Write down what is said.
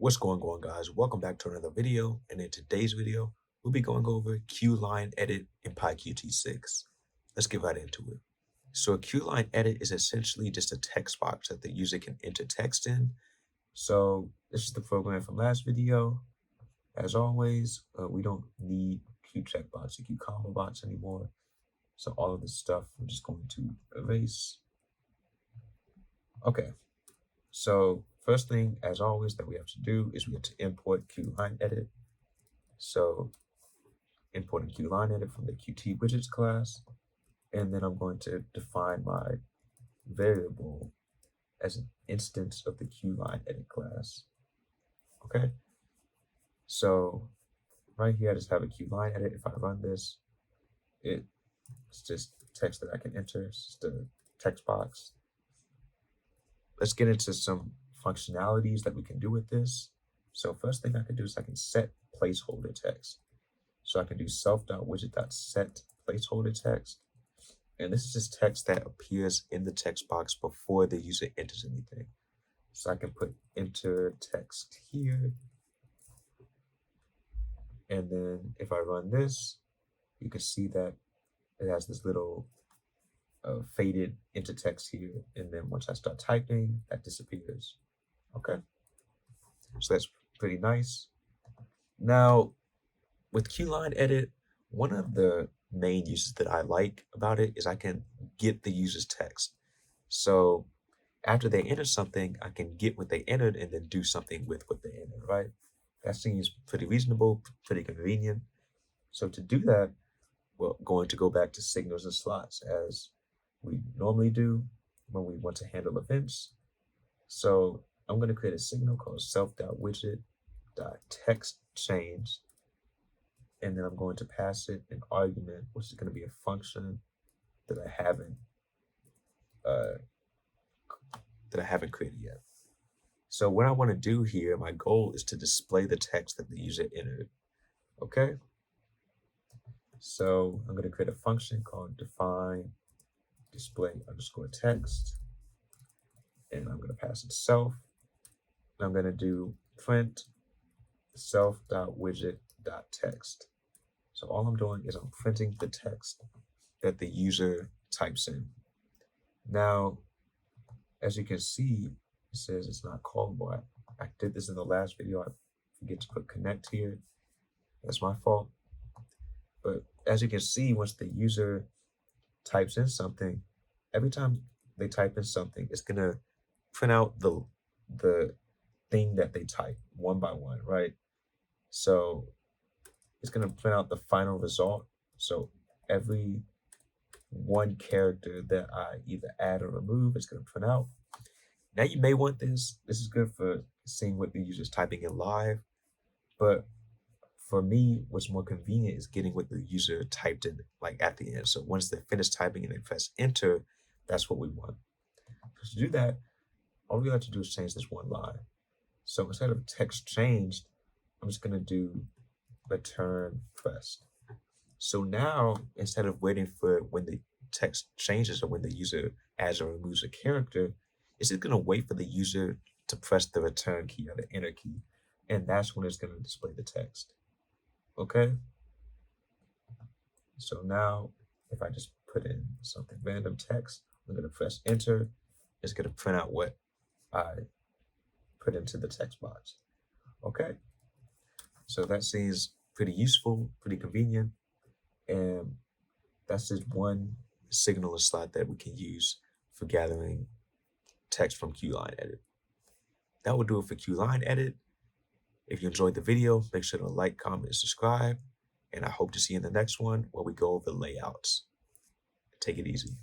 What's going on, guys? Welcome back to another video, and in today's video we'll be going over QLineEdit in PyQt6. Let's get right into it. So a QLineEdit is essentially just a text box that the user can enter text in. So this is the program from last video. As always, we don't need Q checkbox or Q combo box anymore, so all of this stuff we're just going to erase. Okay, so first thing, as always, that we have to do is we have to import QLineEdit. So importing QLineEdit from the Qt widgets class, and then I'm going to define my variable as an instance of the QLineEdit class. Okay, so right here I just have a QLineEdit. If I run this, it's just text that I can enter. It's just a text box. Let's get into some functionalities that we can do with this. So first thing I can do is I can set placeholder text. So I can do self.widget.set placeholder text. And this is just text that appears in the text box before the user enters anything. So I can put enter text here. And then if I run this, you can see that it has this little faded into text here. And then once I start typing, that disappears. Okay, so that's pretty nice. Now, with QLineEdit, one of the main uses that I like about it is I can get the user's text. So after they enter something, I can get what they entered and then do something with what they entered, right? That seems pretty reasonable, pretty convenient. So to do that, we're going to go back to signals and slots as we normally do when we want to handle events. So I'm going to create a signal called self.widget.textChange, and then I'm going to pass it an argument, which is going to be a function that I haven't created yet. So what I want to do here, my goal is to display the text that the user entered. Okay. So I'm going to create a function called define display underscore text, and I'm going to pass it self. I'm going to do print self.widget.text. So all I'm doing is I'm printing the text that the user types in. Now, as you can see, it says it's not callable. I did this in the last video. I forget to put connect here. That's my fault. But as you can see, once the user types in something, every time they type in something, it's going to print out the thing that they type one by one, right? So it's going to print out the final result. So every one character that I either add or remove, it's going to print out. Now you may want this. This is good for seeing what the user's typing in live. But for me, what's more convenient is getting what the user typed in like at the end. So once they finish typing and they press enter, that's what we want. So to do that, all we have to do is change this one line. So instead of text changed, I'm just going to do return pressed. So now, instead of waiting for when the text changes or when the user adds or removes a character, it's just going to wait for the user to press the return key or the enter key. And that's when it's going to display the text. Okay? So now, if I just put in something random text, I'm going to press enter. It's going to print out what I put into the text box. Okay, so that seems pretty useful, pretty convenient, and that's just one signal and slot that we can use for gathering text from QLineEdit. That will do it for QLineEdit. If you enjoyed the video, make sure to like, comment, and subscribe, and I hope to see you in the next one where we go over layouts. Take it easy.